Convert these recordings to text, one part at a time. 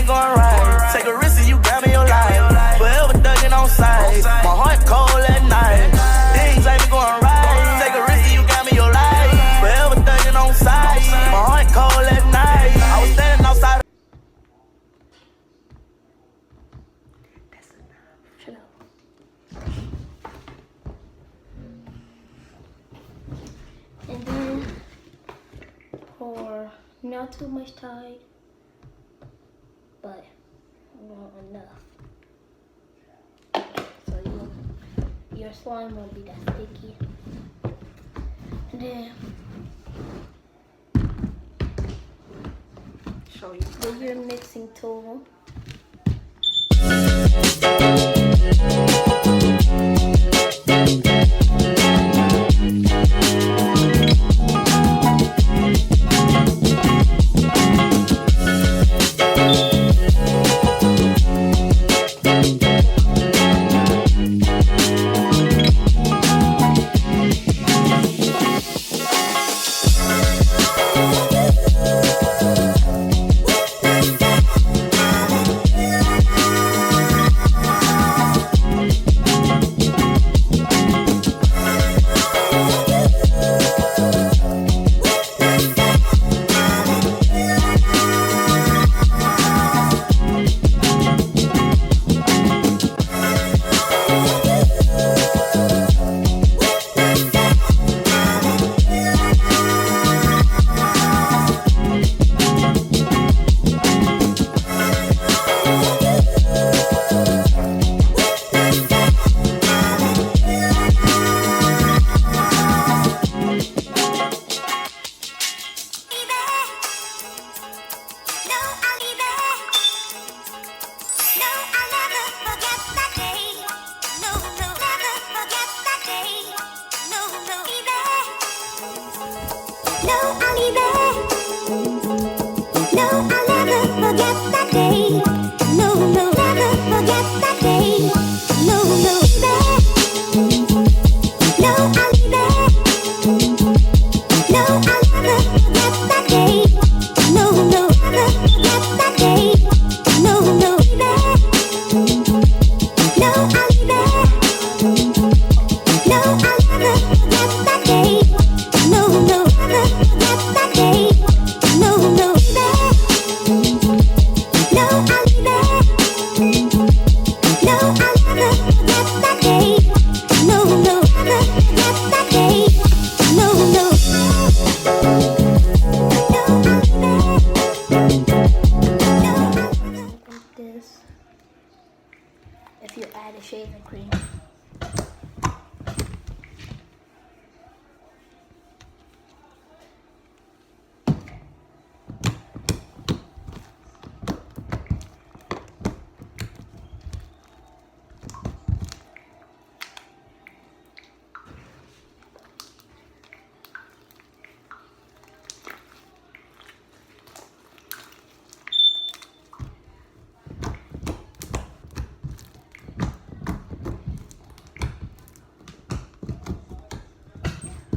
ain't going right. Take a risk and you grab me your life. Forever thugging on sight. My heart cold at night. Things ain't going right. Take a risk and you grab me your life. Forever thugging on sight. My heart cold at night. I was standing outside. That's enough. Shut up. And then pour not too much Tide, but enough. So your slime won't be that sticky. And then show you with your mixing tool. If you add a shaving cream.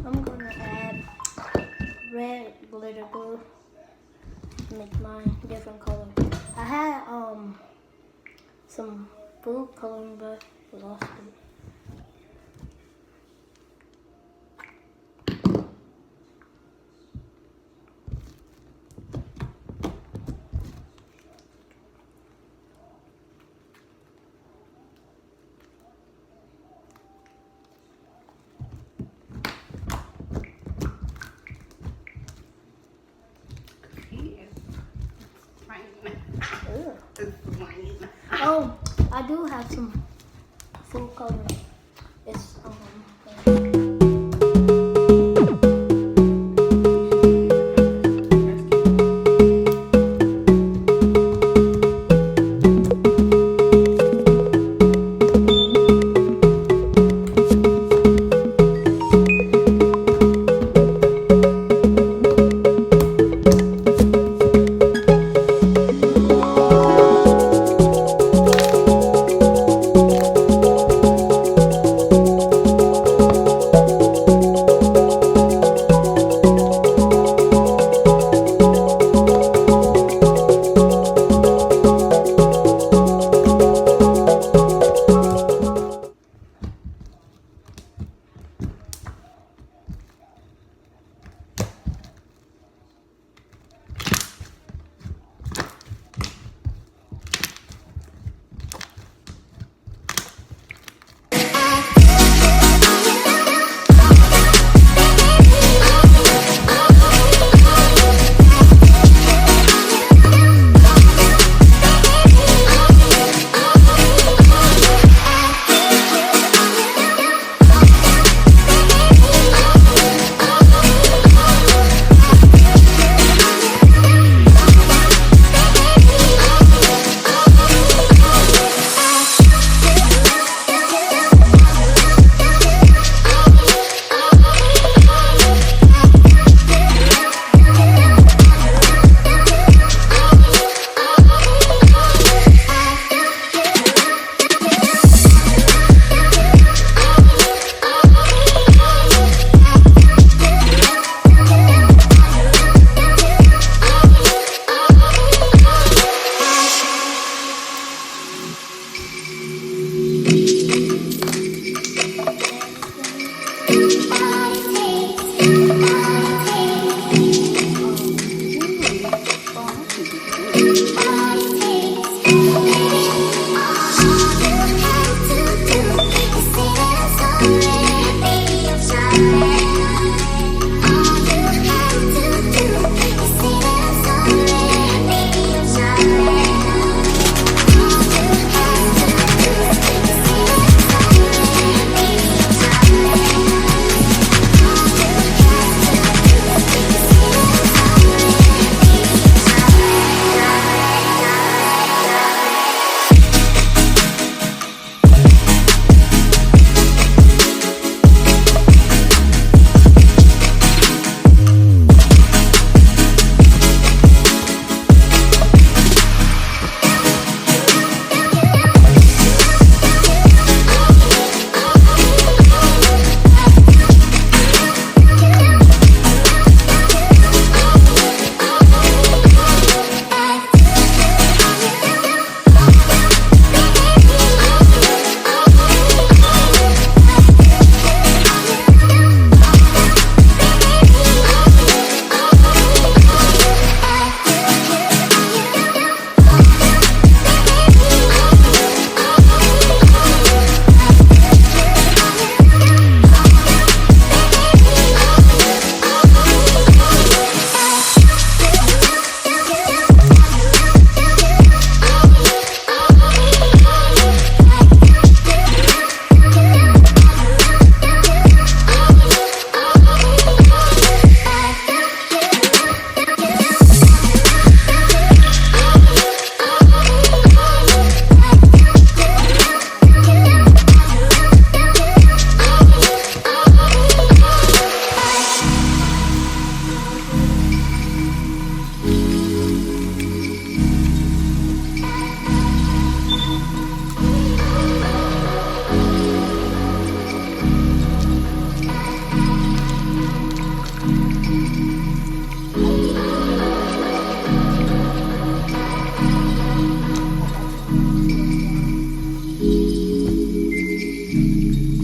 I'm gonna add red glitter glue to make mine different color. I had some food coloring but lost it. Oh, I do have some food coloring. It's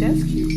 That's cute.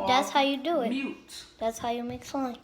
That's how you do it. Mute. That's how you make slime.